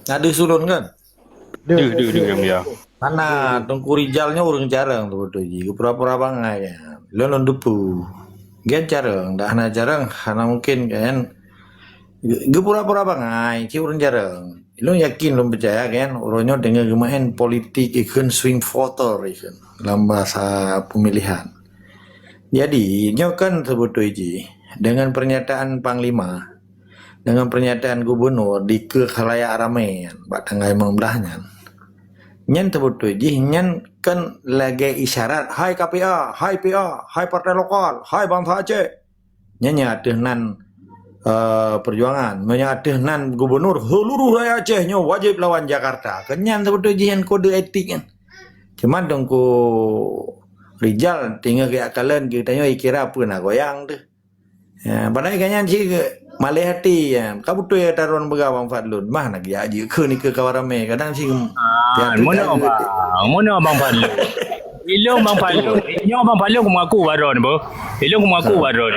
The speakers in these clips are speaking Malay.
Ada sulun kan? Dia yang dia. Mana Tengku Rijalnya orang jarang tuh betul ji. Pura-pura bangai ya. Lon depu. Gian jarang, dah hana jarang, hana mungkin kan. Pura-pura bangai, ki orang jarang. Lo yakin lo percaya kan? Orangnya dengan gemain politik ikun swing voter ikun dalam bahasa pemilihan. Jadi, nyo kan sebetulnya ji dengan pernyataan Panglima, dengan pernyataan Gubernur di kekhalayak ramai, bak tanggai membelahnya. Nyen terbetul ji nyen kan lagi isyarat hai KPA, hai PA, hai partai lokal, hai bangsa Aceh. Nyen ada nan perjuangan, menyadeh nan gubernur seluruh rakyat Aceh nyo wajib lawan Jakarta. Kenyan terbetul ji nyen kode etik kan. Cuman dong ko Rijal tinggal ke akalan kita nyo ikira apa nak goyang tu. Ya, padahal kanyan sih malih hati ya. Kamu tuh ya taruhan begawang Fadlun. Mah nak ya je ke ni ke kawarame. Kadang sih tiap Mana abang Fadlu? Ilong bang Fadlu. Ilong bang Fadlu aku mengaku baron apa? Ilong mengaku baron.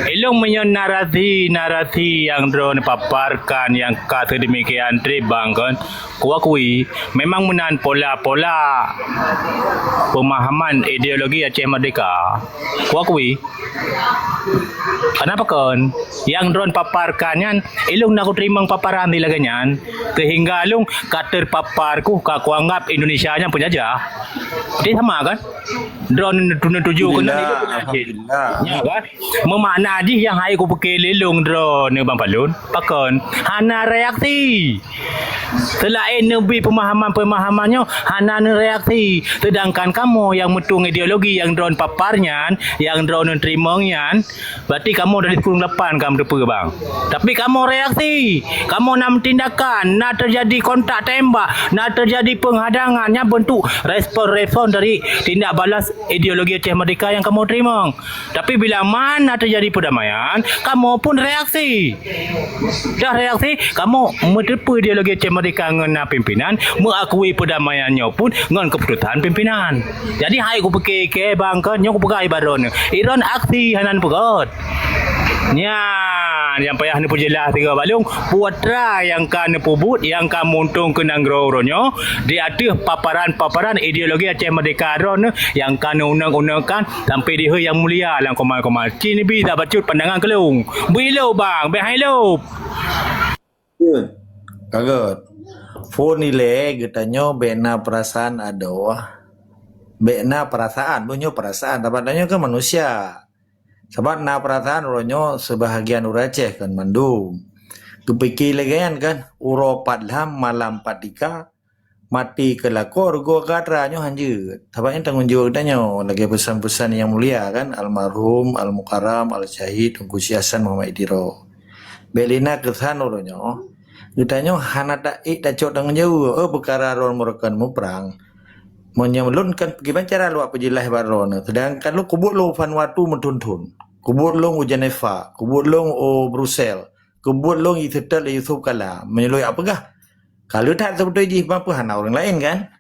Ilong punya narasi yang drone paparkan yang kata demikian bang kan. Ku akui memang menan pola-pola pemahaman ideologi Aceh Merdeka. Ku akui. Kenapa kan? Yang drone paparkannya, ilung nak terima paparan di laganyan, sehingga ilung kater paparku aku anggap Indonesia nya penjajah. Dia sama kan? Drone tuju kena ya kan? Memakna aja yang hai ku pakai lelung drone bang Palun. Pakon, hana reaksi. Selain lebih pemahamannya, hana reaksi. Sedangkan kamu yang metung ideologi yang drone paparnya, yang drone terimanya, berarti kamu dari kurung depan kamu depan bang. Tapi kamu reaksi, kamu nak tindakan, nak terjadi kontak tembak, nak terjadi penghadangannya bentuk respon dari tindak balas ideologi Aceh Merdeka yang kamu terima. Tapi bila mana terjadi perdamaian, kamu pun reaksi. Dah reaksi, kamu menepu ideologi Aceh Merdeka dengan pimpinan, mengakui perdamaiannya pun dengan keputusan pimpinan. Jadi hai ku pakai ke bang kan, nyo ku pakai baron. Iron aksi hanan pegot. Nya, yang payah ni jelas tiga balung putra yang kan pubut yang kan muntung ke nanggroronyo di atas paparan ideologi Aceh Merdeka ron yang kan undang-undangkan sampai di yang mulia lang komal-komal cini bisa bacut pandangan kelung bilo bang behai lo kaget phone nilai getanyo bena perasaan ada bena perasaan bunyo perasaan tapadanyo ke manusia. Sebab na perasaan ronyo sebahagian Aceh kan mandum. Kepikir lagi kan uro padlam malam padika mati kelakor go katranyo hanjut. Tabatnya tanggung jawab danyo lagi pesan-pesan yang mulia kan almarhum al-mukarram al-syahid Tengku Siasan Muhammad Idiro. Belina kesan ronyo. Getanyo hana tak cok tanggung jawab perkara ron merekan muprang. Menyelunkan bagaimana cara lu apa jelas baron sedangkan lu kubur lu Vanuatu mentuntun kubur lu Genefa kubur lu Brussels kubur lu Italia Yusuf Kala menyelui apakah kalau tak seperti ini apa hana orang lain kan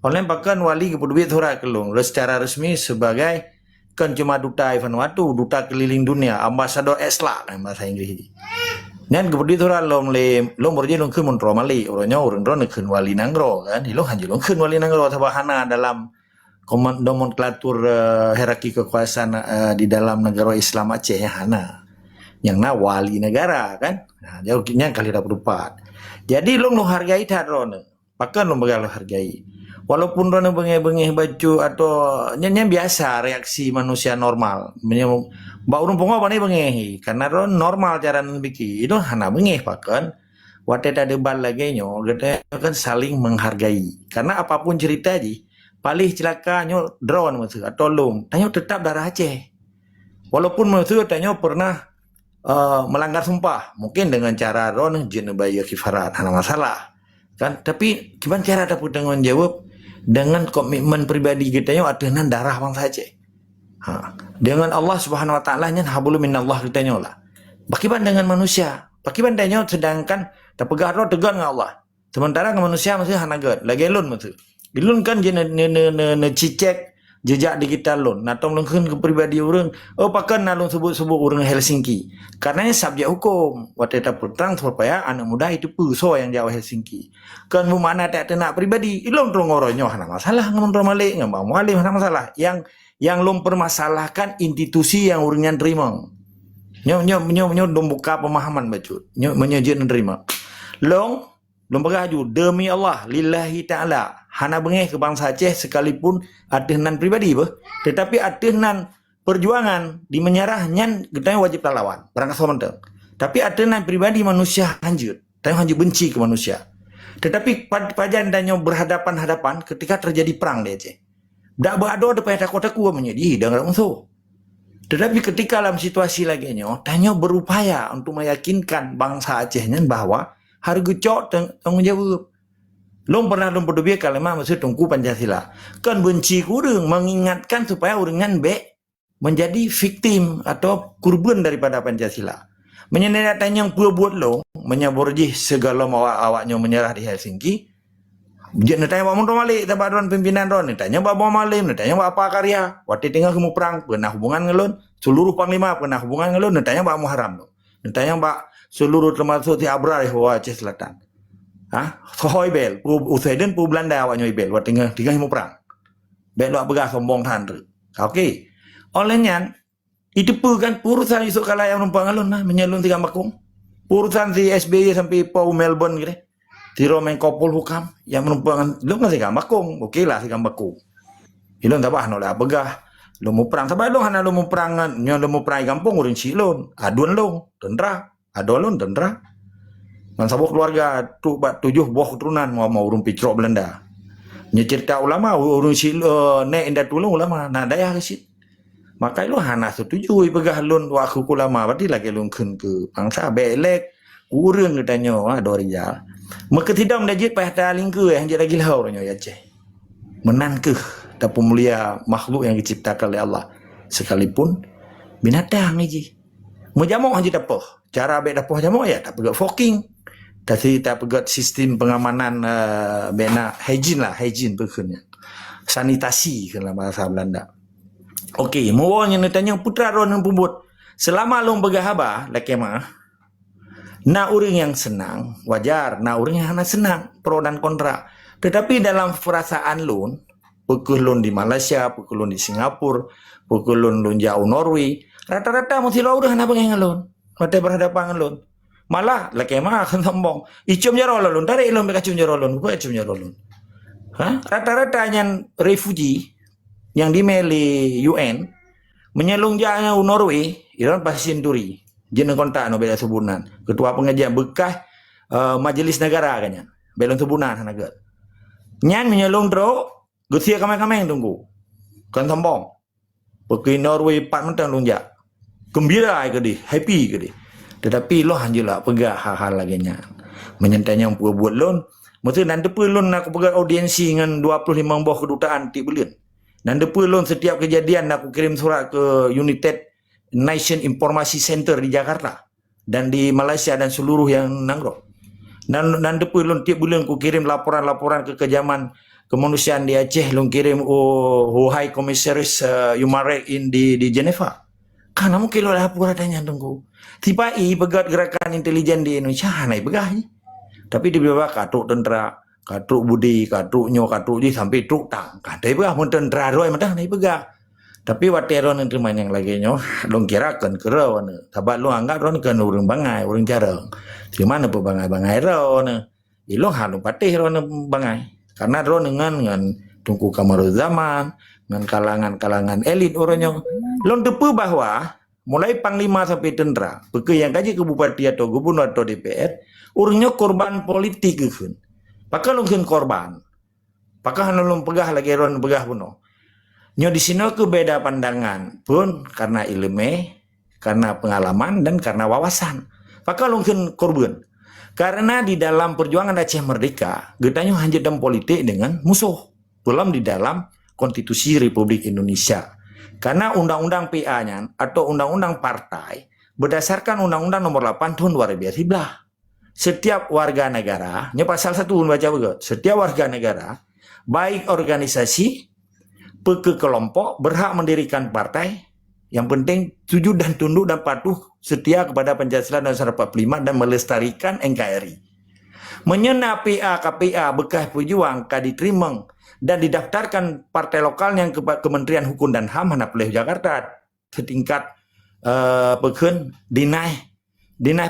orang bahkan wali kepedulian surat kelung secara resmi sebagai kan cuma duta Vanuatu duta keliling dunia ambasador ESLA bahasa Inggris nan kemudian tu lo berje lo kun mentro mali orangnya orang drone kun wali nangro kan lo hanya lo kun wali nangro tabahana dalam nomenklatur hierarki kekuasaan di dalam negara Islam Aceh ya hana yang na wali negara kan nah jauhnya kali dapat rupat jadi lo hargai tak drone bahkan lo bagai lo hargai walaupun drone bengeh baju atau nyanyi biasa reaksi manusia normal Mbak urung pongo bani bengehi karena ron normal cara bikin itu hana bengeh pakan wate tadi bal lagi nyo kita kan saling menghargai karena apapun cerita di paling celaka nyo drone maksud atau tolong tanyo tetap darah Aceh walaupun maksud tanyo pernah melanggar sumpah mungkin dengan cara ron jenebaya kifarat hana masalah kan tapi gimana cara dapat tanggung jawab dengan komitmen pribadi kita nyo adalah darah bangsa Aceh. Dengan Allah Subhanahu wa taala nya hablum minallah kitanya lah. Bagaimana dengan manusia? Bagaimana danyo sedangkan terpegah roh tegan dengan Allah. Sementara ke manusia masih hanagat, lagi lun masih. Ilun kan je ne cicek jejak digital lon natong lengkeun ke pribadi urang pakan nalung sebut-sebut urang Helsinki karena subjek hukum wateta pertang supaya anak muda itu puso yang jauh Helsinki kan mu mana tak nak pribadi ilong tong ngoronyo hana masalah ngomong malik ngomong malik hana masalah yang lom permasalahkan institusi yang urangnya terima nyo dom buka pemahaman bacut nyo menyejut nerima long pegaju demi Allah lillahi ta'ala hana bengeh ke bangsa Aceh sekalipun adehnan pribadi tetapi adehnan perjuangan di menyerahnya kita wajib lawan berangkat sementara tapi adehnan pribadi manusia hanjut benci ke manusia tetapi pajan danyo berhadapan-hadapan ketika terjadi perang di Aceh dak berado ada pada kota-kota menjadi dengan musuh tetapi ketika dalam situasi lagi danyo berupaya untuk meyakinkan bangsa Acehnya bahwa harga cok tanggung jawab. Long pernah berdua kalimat maksud tungku Pancasila. Kan benci kurang mengingatkan supaya uringan menjadi victim atau kurban daripada Pancasila. Menyendat yang buat lo menyaborji segala awaknya menyerah di Helsinki. Jangan tanya bawa malik tempat ron pimpinan ron. Tanya bawa malim, tanya bawa apa karya. Waktu tinggal kamu perang pernah hubungan ngelon. Seluruh panglima pernah hubungan ngelon. Tanya bawa Muharram lo. Tanya bawa seluruh termasuk di Abrar di Aceh Selatan. Sohoi bel, usai dan pu Belanda awaknya bel, wat tinggal mau perang. Bel lo begah sombong tanre. Okey. Olehnya itu pu kan urusan isu kala yang numpang alun menyalun tiga bakung. Urusan si SBY sampai Pau Melbourne gitu. Tiro Menkopol Hukam yang menumpang lu ngasih bakung. Okey lah si bakung. Ilon tabah no lah begah. Lu mau perang sabah lu hana lu mau perangan, nyo lu mau perang kampung urang silon. Aduan lu, tendra. Adolon tendra. Man sabuk keluarga tu 7 buah keturunan mau urung picrok Belanda. Nya cerita ulama urung nek indah tulung ulama nah daya kesit. Maka lu hana setuju pegah lun waku ulama berarti lagi lun keun ke bangsa belek urang getanyo do rijal. Maka tidak mendajit payah taling ke yang jadi lagi lau ronyo ya Aceh. Menan ke tapi mulia makhluk yang diciptakan oleh Allah sekalipun binatang aja. Menjamuk aja dapoh. Cara baik dapoh jamuk ya tak pegat foking. Tapi tak pegat sistem pengamanan bena hygiene berkennya. Sanitasi dalam bahasa Belanda. Okey, mau yang tanya putra ron yang pembut. Selama long begahaba laki mah. Na orang yang senang, wajar. Na orang yang hana senang, pro dan kontra. Tetapi dalam perasaan lun, pukul lun di Malaysia, pukul lun di Singapura, pukul lun jauh Norway, rata-rata mesti lo udah hana pengen ngelun. Mata berhadapan ngelun. Malah laki mah akan sombong. Icum jarolun, dari ilmu mereka cium jarolun, bukan cium jarolun. Rata-rata yang refugee yang dimeli UN menyelung jauh Norway, Iran pasti senturi. Jenis kontak no bela sebunan. Ketua pengajian bekas Majelis Negara kanya. Belon sebunan hanaga. Nyan menyelung tro, gesia kami-kami yang tunggu. Kan sombong. Pergi Norway 4 mentang lunjak. Gembira ke di, happy ke di. Tetapi lo hanjulah pegah hal-hal lagi nya. Menyentanya yang buat lon. Maksudnya nanti lon aku pegang audiensi dengan 25 buah kedutaan ti bulan. Nanti lon setiap kejadian aku kirim surat ke United Nation Informasi Center di Jakarta dan di Malaysia dan seluruh yang nanggro. Dan nanti lon tiap bulan aku kirim laporan-laporan ke kejaman kemanusiaan di Aceh. Lon kirim High Commissaries Human Rights di Geneva. Karena mungkin lo lapor adanya tunggu. Tiba pegat gerakan intelijen di Indonesia naik begah. Tapi di bawah katuk tentera, katuk budi, katuk nyo, katuk ji sampai truk tang. Kadai begah mun tentera roi madah naik begah. Tapi wateron yang terima yang lagi nyo, dong kira kan kerau ne. Sabat lo anggap ron kan urang bangai, urang jarang. Terima ne bangai-bangai ron. Ilo halung patih ron bangai. Karena ron dengan Tunku Kamaruzzaman, dengan kalangan-kalangan elit orangnya. Lon tepu bahwa mulai panglima sampai tentera, peke yang kaji ke bupati atau gubernur atau DPR, orangnya korban politik gitu. Pakah lungkin korban. Pakah nulung pegah lagi ron pegah puno. Nyo di sini ke beda pandangan pun karena ilmu, karena pengalaman dan karena wawasan. Pakah lungkin korban. Karena di dalam perjuangan Aceh Merdeka, getanya hanya dalam politik dengan musuh. Belum di dalam Konstitusi Republik Indonesia. Karena Undang-Undang PA-nya atau Undang-Undang Partai berdasarkan Undang-Undang Nomor 8 Tahun 2011. Setiap warga negara, ini pasal 1 baca begitu. Setiap warga negara, baik organisasi, kelompok berhak mendirikan partai. Yang penting sujud dan tunduk dan patuh setia kepada Pancasila dan Undang-Undang 45 dan melestarikan NKRI. Menyena PA KPA bekas pejuang diterima dan didaftarkan partai lokalnya ke Kementerian Hukum dan HAM Hana Pelih Jakarta setingkat pekeun dinai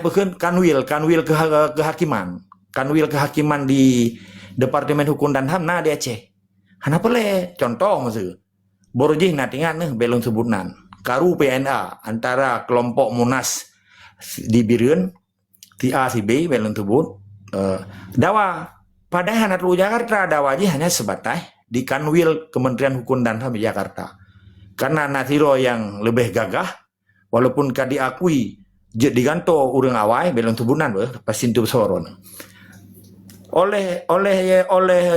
pekeun kanwil kehakiman di Departemen Hukum dan HAM di Aceh. Hana Pelih contoh maksud borjih natingan belum sebutan karu PNA antara kelompok Munas di Bireun ti A si B belum sebut dawa pada Hanat Lu Jakarta dawa aja hanya sebatas di Kanwil Kementerian Hukum dan HAM Jakarta karena Nasiro yang lebih gagah walaupun diakui diganto urang awai belum sebutan pasti itu soron oleh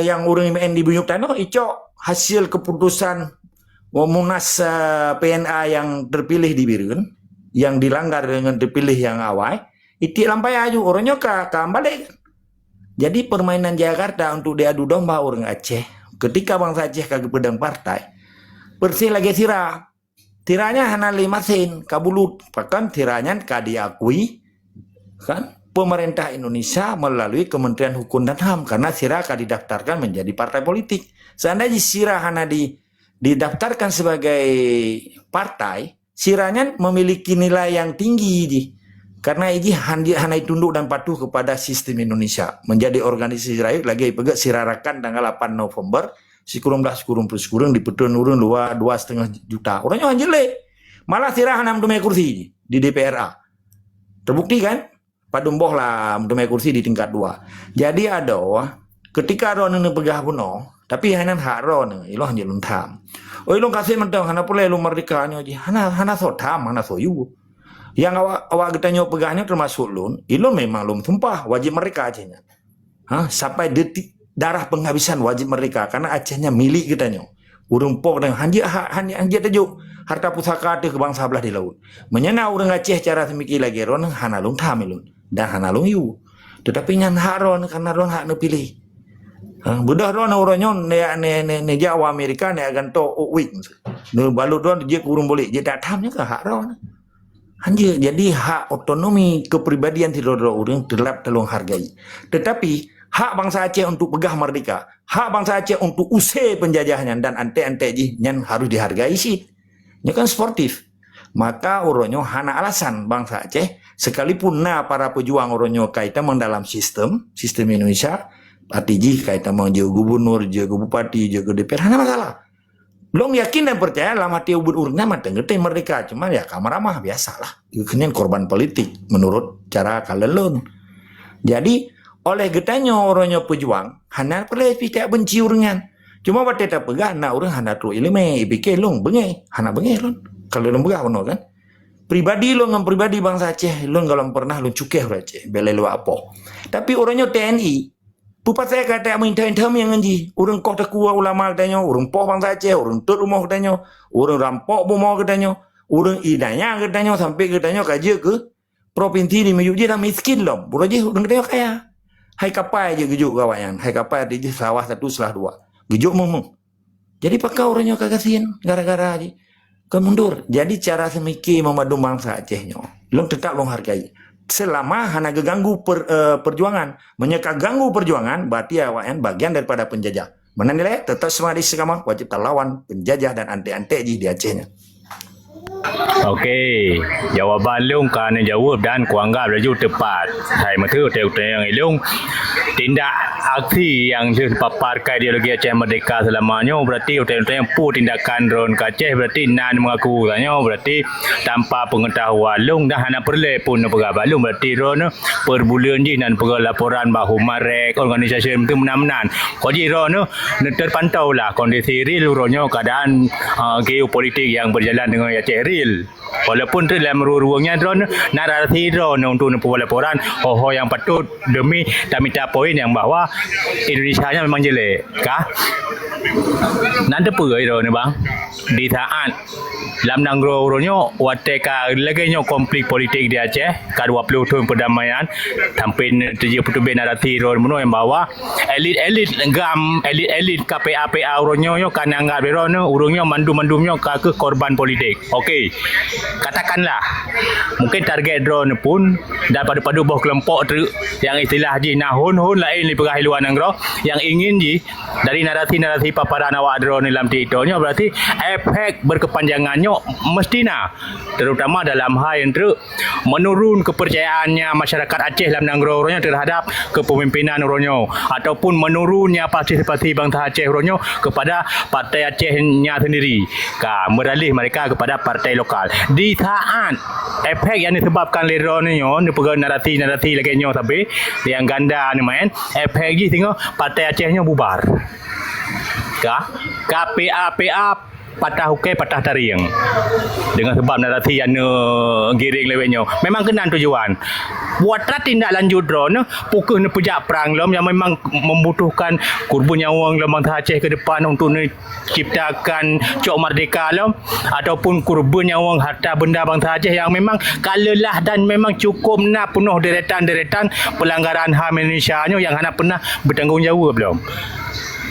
yang urang MN di Buyuk Tano ico hasil keputusan Munas PNA yang terpilih di Bireun yang dilanggar dengan terpilih yang awal itu lampai aju orangnya balik. Jadi permainan Jakarta untuk diadu domba orang Aceh ketika bangsa Aceh kagak pedang partai bersih lagi tiranya hana 5 sen kabulut bahkan tiranya diakui kan pemerintah Indonesia melalui Kementerian Hukum dan HAM karena sirah didaftarkan menjadi partai politik. Seandainya sirah hana didaftarkan sebagai partai, siranya memiliki nilai yang tinggi karena ini hanya tunduk dan patuh kepada sistem Indonesia menjadi organisasi rakyat lagi pegak sirarakan tanggal 8 November sikurung di petun urun 2,5 juta orangnya anjele malah sirah 6 kursi di DPRA terbukti kan padumboh lah 6 kursi di tingkat 2 jadi ada ketika ada yang pegah puno tapi hanan haro ilo hanya luntam ilo kasih mentang hana pula ilo merdekanya aja hana sotam hana soyu yang awak getanya pegahnya termasuk lun ilo memang lum sumpah wajib mereka Acehnya sampai detik darah penghabisan wajib mereka karena Acehnya milik getanya urang pok dan hanya tajuk harta pusaka ke bangsa belah di laut menyena urang Aceh cara semiki lagi ron hana lum tam ilun dan hana lum yu tetapi nyan haron karena ron hak pilih budak ron orangnya ne Jawa Amerika ne akan to week ne balut ron dia kurung boleh dia tak tamnya ke hak ron hanya jadi hak otonomi kepribadian tidak orang terlap telung hargai tetapi hak bangsa Aceh untuk pegah merdeka hak bangsa Aceh untuk usai penjajahannya dan ante-ante nyan harus dihargai sih ini kan sportif maka orangnya hana alasan bangsa Aceh sekalipun para pejuang orangnya kaitan dalam sistem Indonesia Atiji kaitan mau jago gubernur, jago bupati, jago DPR, hana masalah. Belum yakin dan percaya dalam hati ubud urna mah tenggetai merdeka, cuman ya kamar mah biasalah. Kenyang korban politik menurut cara kalelun. Jadi oleh getanya orangnya pejuang, hana perlu tidak benci urengan. Cuma waktu tak pegah, nak orang hana tu ilmu, ipike long bengai, hana bengai lon. Kalau long pegah benar kan? Pribadi lo ngam pribadi bangsa Aceh, lo kalau pernah lo cukeh Aceh, bela lo apa. Tapi orangnya TNI. Pupat saya kata minta-minta yang nganji. Orang kau takua ulama katanya, orang poh bangsa Aceh, orang tut rumah katanya, orang rampok rumah katanya, orang idanya katanya sampai katanya kaji ke provinsi di Melayu dia dah miskin loh. Bukan je orang katanya kaya. Hai kapai je gejuk kawayan, hai kapai di sawah 1 selah 2. Gejuk mumung. Jadi pakai orangnya kagasian gara-gara aja. Kemundur. Jadi cara semiki memadu bangsa Acehnya. Long tetap long hargai. Selama hana geganggu perjuangan, menyeka ganggu perjuangan, berarti awayan bagian daripada penjajah. Mana nilai? Tetap semua di sekama wajib terlawan penjajah dan ante-ante di Acehnya. Okey, jawaban Long kerana jawab dan kuanggap laju tepat. Saya mahu yang Long tindak aksi yang dipaparkan ideologi Aceh Merdeka selamanya berarti hotel-hotel yang pun tindakan drone ke Aceh berarti nan mengaku tanya berarti tanpa pengetahuan Long dah hanya perlu pun pegabat Long berarti drone per bulan je nan perlu laporan bahawa marek organisasi itu menang-menang. Kau je drone terpantau lah kondisi real keadaan geopolitik yang berjalan dengan Aceh real. Walaupun tu dalam ruang-ruangnya drone narasi drone untuk pelaporan ho yang patut demi tak minta poin yang bahawa Indonesia nya memang jelek kah? Nanti apa drone bang? Di saat dalam nanggro-ronyo wateka laganya konflik politik di Aceh ka 20 tahun perdamaian sampai 70 narasi drone yang bahawa elit-elit gam elit-elit KPA ronyo kan anggap drone urungnya mandum-mandumnya ke korban politik. Okey. Katakanlah mungkin target drone pun daripada buah kelompok tu yang istilah ji nahun-hun lain di perhaluan nanggro yang ingin ji dari narasi-narasi paparan awak drone dalam TikToknya berarti efek berkepanjangannya mestina terutama dalam hal yang menurun kepercayaannya masyarakat Aceh dalam nanggro-nya terhadap kepemimpinan ronyo ataupun menurunnya partisipasi bangsa Aceh ronyo kepada partai Acehnya sendiri beralih mereka kepada partai lokal. Di saat efek yang disebabkan oleh drone ni pegang narasi-narasi lagi nyo tapi yang ganda ni main efek ni tengok partai Acehnya bubar. KPA patah hukai patah taring dengan sebab narasi yang giring lewatnya memang kena tujuan buatlah tindak lanjut drone pukul pejak perang lom yang memang membutuhkan kurban nyawa lom bangsa Aceh ke depan untuk ciptakan cok merdeka lom ataupun kurban nyawa harta benda bangsa Aceh yang memang kalelah dan memang cukup nak penuh deretan-deretan pelanggaran HAM Indonesia yang hanya pernah bertanggungjawab belum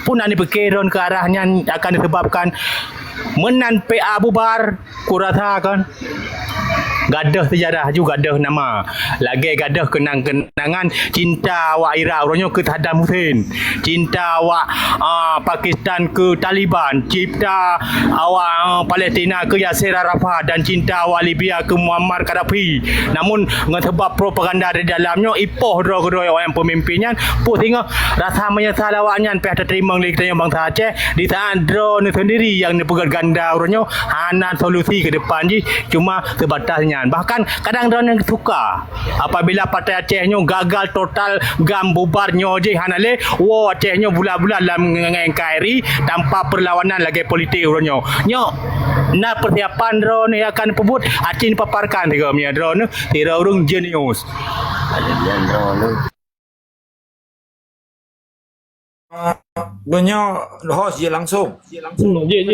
pun nak diperkirakan ke arahnya akan disebabkan menan PA bubar kurasakan gadah sejarah juga gadah nama lagi gadah kenang-kenangan cinta awak Iraq orangnya ke Saddam Hussein cinta awak Pakistan ke Taliban cinta awak Palestina ke Yasser Arafat dan cinta awak Libya ke Muammar Gaddafi namun dengan sebab propaganda di dalamnya ipoh dua-dua orang pemimpinnya pun sehingga rasa menyesal awaknya pihak terima oleh kita yang bangsa Aceh di saat drone sendiri yang dipegang ganda orangnya hana solusi ke depan je cuma sebatasnya bahkan kadang drone yang suka apabila partai Acehnya gagal total gam bubarnya je hanale Acehnya bulan-bulan dalam NKRI tanpa perlawanan lagi politik orangnya na persiapan drone yang akan pebut Aceh paparkan tiga punya drone tira urung genius Dunia host je langsung. Langsung je.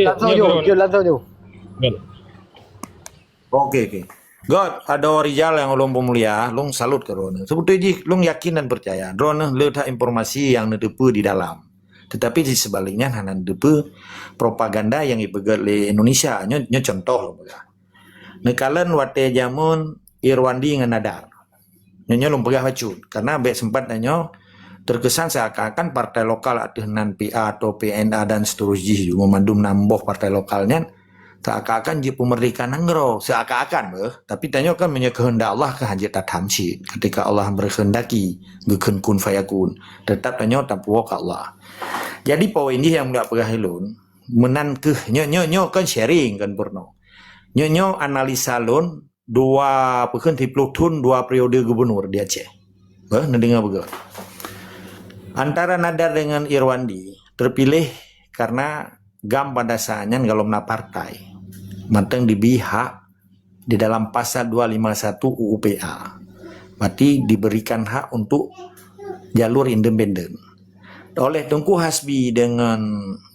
Okey. God, ada Rizal yang ulun pemulia, lung salut ke drone. Sebetulnya lung yakin dan percaya drone letak informasi yang nedepu di dalam. Tetapi di sebaliknya hanya nedepu propaganda yang dipegang oleh Indonesia. Nyo contoh loh pegah. Nekalan wate jamun Irwandi dengan Nadar. Nyo lung pegah bacut karena baik sempat nyo terkesan seakan-akan partai lokal adehnan PA atau PNA dan seterusnya memandum nambah partai lokalnya seakan-akan je pemerdekaan nanggro seakan-akan tapi tanya kan kehendak Allah ke hajat tatamsi ketika Allah berkehendaki geken kun fayakun tetap tanya tampuwa ke Allah jadi poin ini yang enggak pegah helun menan ke nyo kan sharing kan purno nyo analisa lun dua pekan 30 tahun dua periode gubernur di Aceh dengar begitu antara Nadar dengan Irwandi terpilih karena gam pada saatnya kalau mena partai matang dibihak di dalam pasal 251 UU PA berarti diberikan hak untuk jalur independen oleh Tengku Hasbi dengan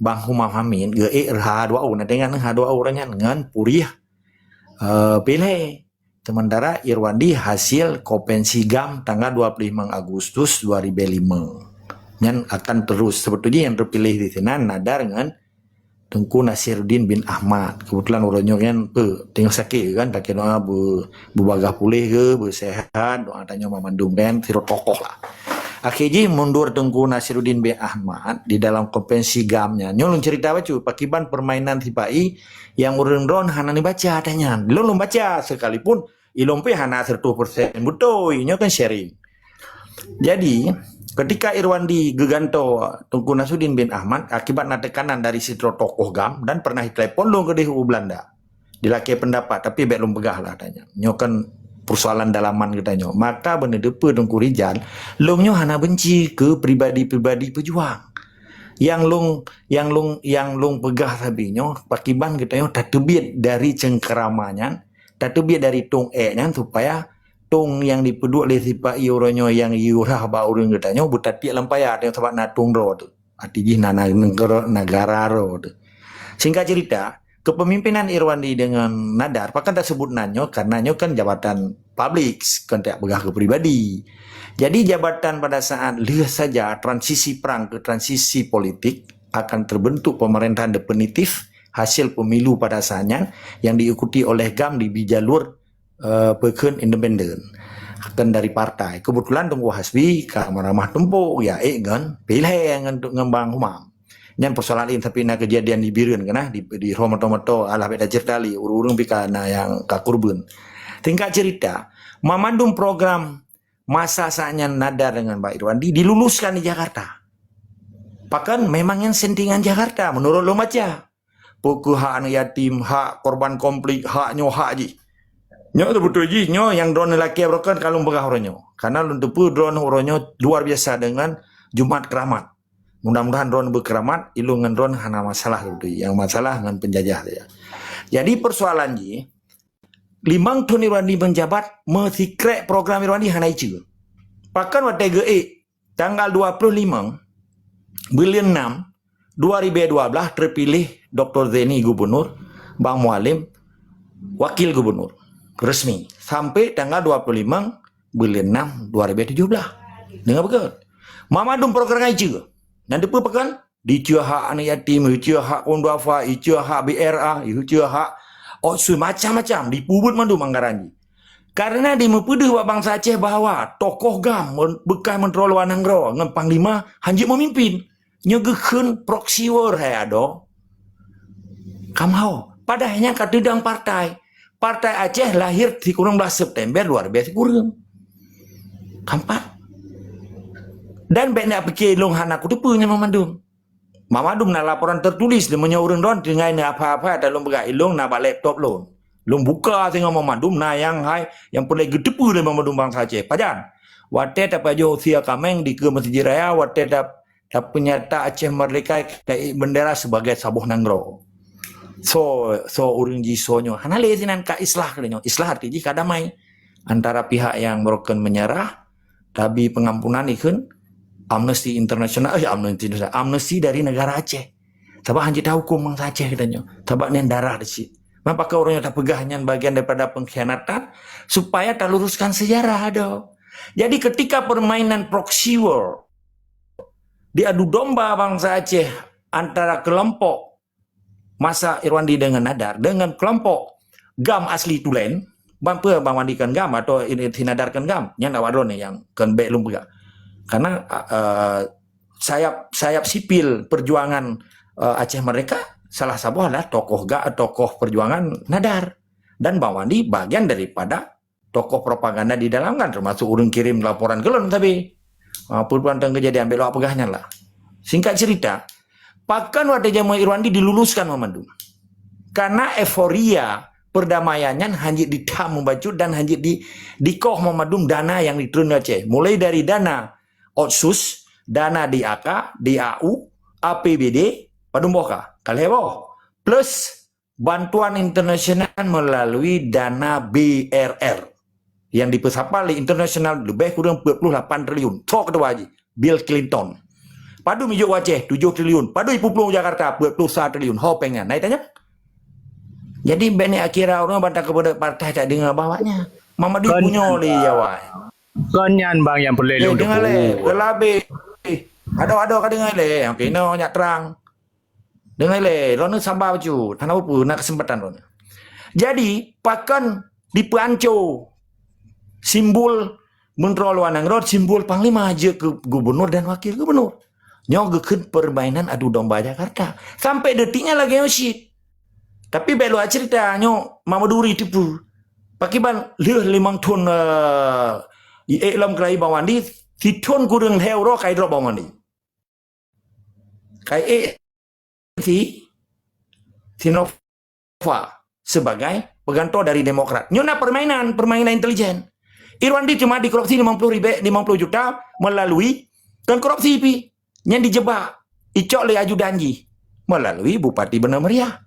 Bang Humam Hamid H2U dengan H2U orangnya dengan Puriah pilih sementara Irwandi hasil kompensi gam tanggal 25 Agustus 2005 yang akan terus sebetulnya yang terpilih di sana Nadar dengan Tengku Nasiruddin bin Ahmad kebetulan orangnya kan tengah sakit kan pakai doa berbagah pulih ke bersehat doa tanya memandung kan sirot tokoh lah akhirnya mundur Tengku Nasiruddin bin Ahmad di dalam kompensi gamnya nyolong cerita baca pakiban permainan tipai yang urang drone hana ni baca adanya belum baca sekalipun ilompe hana 100% betul ini kan sharing jadi ketika Irwandi geganto Tengku Nasiruddin bin Ahmad akibat tekanan dari sitro tokoh gam dan pernah telepon long ke DHU Belanda dilakai pendapat tapi belum pegah lah tanya nyokan persoalan dalaman katanya maka bener depa Tengku Rizal long nyo hana benci ke pribadi-pribadi pejuang yang lung pegah sabinyo pakiban kita yo tatubit dari cengkeramannya, tatubit dari tung nya supaya tung yang dipeduk oleh sipa iuronyo yang iurah ba urang kita nyo butati lampaya yang sebab na tung ro tu. Artinya negara ro tu. Singkat cerita, kepemimpinan Irwandi dengan Nadar, pakan tak sebut nanyo karena nyo kan jabatan publik, kan tak pegah ke pribadi. Jadi jabatan pada saat lihat saja transisi perang ke transisi politik akan terbentuk pemerintahan definitif hasil pemilu pada saatnya yang diikuti oleh GAM di jalur peken independen akan dari partai. Kebetulan Tunggu Hasbi ramah tempuk ya kan pilih untuk ngembang humam. Yang persoalan ini tapi na kejadian di Birun kena di Romoto ala beda certali urung pikana yang kakurbun. Tingkat cerita, memandung program masa saatnya Nadar dengan Pak Irwandi diluluskan di Jakarta. Bahkan memang yang sentingan Jakarta menurut lo baca. Pokok hak anak yatim, hak korban konflik, hak nyo hak ji. Nyo tu betul ji, nyo yang drone lelaki broken kalau begah oronyo. Karena lu tepu drone oronyo luar biasa dengan Jumat Keramat. Mudah-mudahan drone berkeramat, ilungan drone hana masalah betul. Yang masalah dengan penjajah saja. Jadi persoalan ji, limang tahun Irwandi menjabat mensikrek program Irwandi hana icu. Pakan waktu tanggal 25 bulan 6 2012 terpilih Dr. Zeni gubernur, Bang Mualim wakil gubernur resmi sampai tanggal 25 bulan 6 2017. Dengar betul? Mamadum program icu. Nanti pun pakan dicu hak anak yatim, dicu hak kaum duafa, dicu hak BRA, dicu hak macam-macam dipubut mandu manggaran. Karena di mempuduh buat bangsa Aceh bahawa tokoh GAM bekas Menteri Luar Negeri dengan Panglima hanjit memimpin. Nyegekun proxy war hai ado. Kamau. Padahal katedang partai. Partai Aceh lahir di 16 September luar biasa kurang. Kampat. Dan benda pikir long hana kutupunya memandung. Mamadum na laporan tertulis dia menyorong don dengan apa-apa dalam begai ilung na bak laptop lon. Long buka tengok mamadum na yang yang pulai gedepu le mamadum bangsa Aceh. Pajan. Wate tak pajo sia kameng di ke Masjid Raya wate tak penyata Aceh Merdeka kai bendera sebagai sabuh nanggro. So urang ji sonyo hana le sinan ka islah kenyo. Islah artinya kadamai antara pihak yang broken menyerah tapi pengampunan ikun Amnesty Internasional, amnesty dari negara Aceh. Sebab hanya tahu hukum bangsa Aceh katanya. Sebab ni darah di sini. Maka orang yang tak pegahnya bagian daripada pengkhianatan supaya tak luruskan sejarah ada. Jadi ketika permainan proxy war diadu domba bangsa Aceh antara kelompok masa Irwandi dengan Nadar dengan kelompok GAM asli Tulen, bangpa mandikan GAM atau dinadarkan GAM, yang nak wadon yang kan baik lum pegak. Karena sayap sipil perjuangan Aceh Merdeka salah satu adalah tokoh perjuangan Nadar dan Bang Wandi bagian daripada tokoh propaganda di dalam kan termasuk urang kirim laporan kelon tapi perbuatan tentang kejadian belok pegahnya lah. Singkat cerita, pakan waktu jamu Irwandi diluluskan Mamadum karena euforia perdamaiannya hanya ditamu baju dan hanya di koh Mamadum dana yang diturun Aceh mulai dari dana Otsus, dana DAK, DAU, APBD, Padumboka, Kalebo, plus bantuan internasional melalui dana BRR yang dipesapal di internasional lebih kurang 48 triliun. So kedua haji, Bill Clinton. Padu mijuk Aceh 7 triliun, padu Ipu Pulau Jakarta 21 triliun. Ho pengen, naik tanya. Jadi bani akhirnya orang bantah kepada partai tak dengar bawahnya. Mama dia punya oleh Jawa. Konyan bang yang perlu lu dengar le, kelabe. Ada dengar le, okey no nyak terang. Dengar le, rono sambal baju, tanah apa nak kesempatan rono. Jadi pakan dipanco simbol Menteri Luar Negeri, simbol Panglima aja ke gubernur dan wakil gubernur. Nyogekeun permainan adu domba Jakarta. Sampai detiknya lagi nyosit. Tapi belu cerita nyo Mamaduri tipu. Pakiban leuh 5 ton iklam kelai Bang Wandi, titon kurang hero kai drop Bang Wandi. Kai Sinova sebagai peganto dari Demokrat. Nyona permainan intelijen. Irwandi cuma dikorupsi 50 juta melalui dan korupsi pi yang dijebak Icok le ajudan ji melalui Bupati Benar Meriah.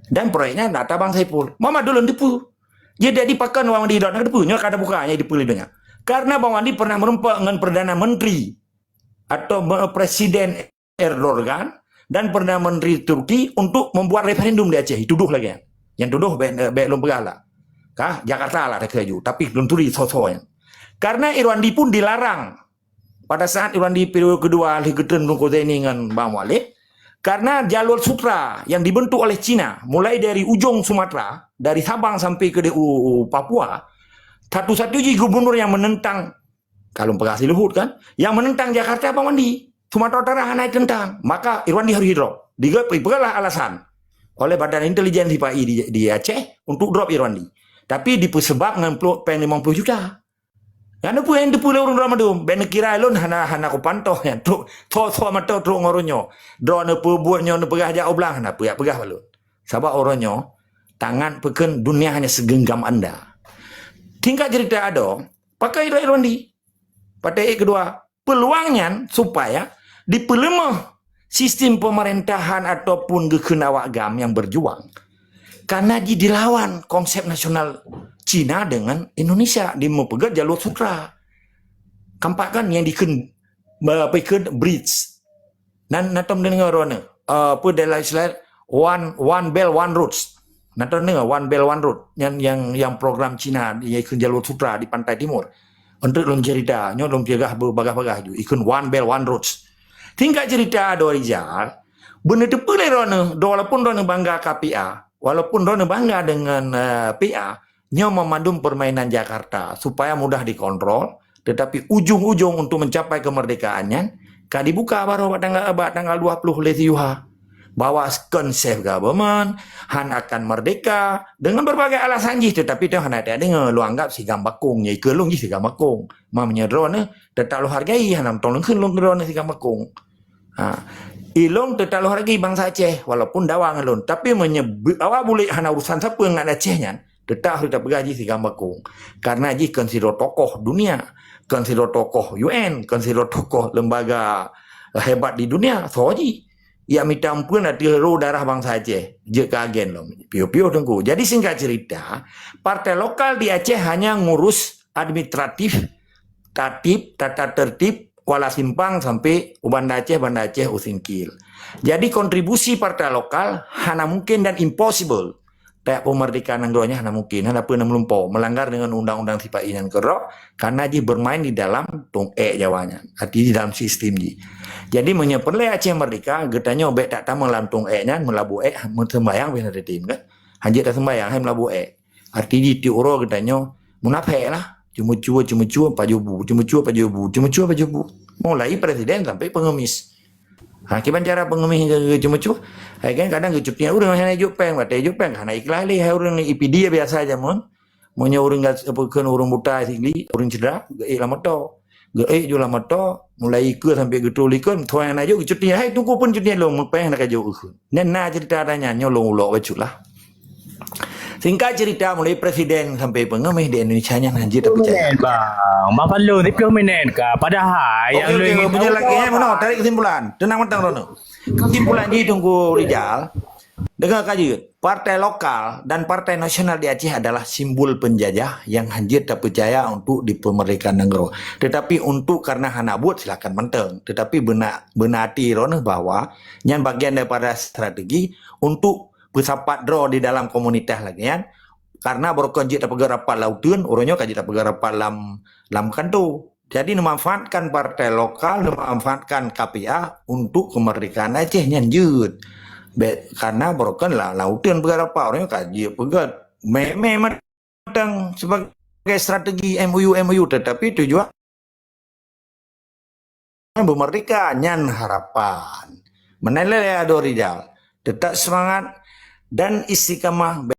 Dan proyeknya data Bang Saipul. Mama dulu depu. Jadi dipakai Bang Wandi dot depunya kada bukanya depu lidahnya. Karena Bang Wandi pernah merempak dengan Perdana Menteri atau Presiden Erdogan dan Perdana Menteri Turki untuk membuat referendum di Aceh. Tuduh lagi. Yang tuduh belum begala. Kah Jakarta lah keju, tapi belum turi sosonya. Karena Irwandi pun dilarang pada saat Irwandi periode kedua ahli gedren ini dengan Bang Walid, karena jalur sutra yang dibentuk oleh Cina mulai dari ujung Sumatera, dari Sabang sampai ke Papua, satu-satunya gubernur yang menentang, kalau Pegasi Luhut kan, yang menentang Jakarta Bang Wandi. Sumatera Utara naik tentang, maka Irwandi harus drop. Digalah alasan oleh Badan Intelijen PAI di Aceh untuk drop Irwandi. Tapi disebab dengan pen 50 juta. Yang pun yang dipulai orang Ramadan, ben kira lon hana ko pantau ya. Tu mata tu ngoronyo. Drone buatnya ne pegah jak oblang hana pegah balun. Sebab oronyo tangan peken dunia hanya segenggam Anda. Tingkat cerita ada, pakai Irwandi. Pada kedua, peluangnya supaya dipelemah sistem pemerintahan ataupun gekenawagam yang berjuang. Karena dilawan konsep nasional Cina dengan Indonesia di mepegat jalur sutra. Kampakan yang diken bridge. Dan natom dengar orang apa dalam istilah one belt one road. Natom dengar one belt one road yang program Cina ikan jalur sutra di pantai timur. Untuk long cerita, nyolong piagah bagah-bagah ju ikun one belt one road. Tingkat cerita ada Rizal, benar tepulai orang walaupun orang bangga KPA. Walaupun Rona bangga dengan PA, nyo memandu permainan Jakarta supaya mudah dikontrol, tetapi ujung-ujung untuk mencapai kemerdekaannya, kan dibuka baru tanggal 20 Lesiuha. Bahwa konsep government, han akan merdeka, dengan berbagai alasan jih, tetapi tu han ada dengar, lu anggap si gambakung, nyai kelung jih si gambakung. Mamanya Rona, tetap lu hargai, hanam tolong kun lu Rona si gambakung. Ilong tetap hargai bangsa Aceh walaupun dawang alun, tapi menyebut awak boleh hana urusan siapa dengan Acehnya tetap harus bergaji si gambakung karena ji konsider tokoh dunia, konsider tokoh UN, konsider tokoh lembaga hebat di dunia. Soji ia minta ampun hati hero darah bangsa Aceh je kagen loh piu-piu tengku. Jadi singkat cerita, partai lokal di Aceh hanya ngurus administratif, tata tertib Kuala Simpang sampai Banda Aceh Usingkil. Jadi kontribusi partai lokal hana mungkin dan impossible. Tak pemerdekaan anggarannya hana mungkin, hana pernah melumpau, melanggar dengan undang-undang TPI yang kerok karena dia bermain di dalam tung jawanya, arti di dalam sistem ji. Jadi menyeperle Aceh merdeka, getanya obek tak tahu dalam tung nya melabu sembayang benar tim kan. Hanya tak sembayang hai melabu arti di tiuro getanya munafik lah. Cuma-cua pajubu, cuma-cua pajubu. Mulai presiden sampai pengemis. Hakiman cara pengemis cuma-cua. Kan kadang gecupnya urang hana jupeng, mate jupeng hana iklali hai urang IPD biasa aja mon. Monya urang keun urang buta sigli, urang cedera, geuk lamato. Geuk ju lamato, mulai ke sampai getul ikun, tuan aja gecupnya hai tunggu pun cutnya lo mepeng nak jauh ikun. Nena cerita adanya nyolong ulok baculah. Singkat cerita mulai presiden sampai pengemis di Indonesia nya anjir tak percaya. Bang, makan lu 10 minit kah? Padahal yang lu ingin punya lagi mana tarik kesimpulan. Tenang mentang Rono. Kesimpulan ji tunggu Rizal. Dengar kaji, partai lokal dan partai nasional di Aceh adalah simbol penjajah yang anjir tak percaya untuk dipemerdekaan negara. Tetapi untuk karena hana buat silakan menteng. Tetapi benati Rono bahwa yang bagian daripada strategi untuk bersapat draw di dalam komunitas lagi kan karena berkonjit tak pegang rapat lautun orangnya kaji tak pegang rapat lam kantu. Jadi memanfaatkan partai lokal, memanfaatkan KPA untuk kemerdekaan Aceh nyanjut karena berkon lah lautun pegang rapat orangnya kaji pegang memang sebagai strategi MOU tetapi tujuan bermerdeka nyan harapan menilai ada Rizal tetap semangat dan istiqamah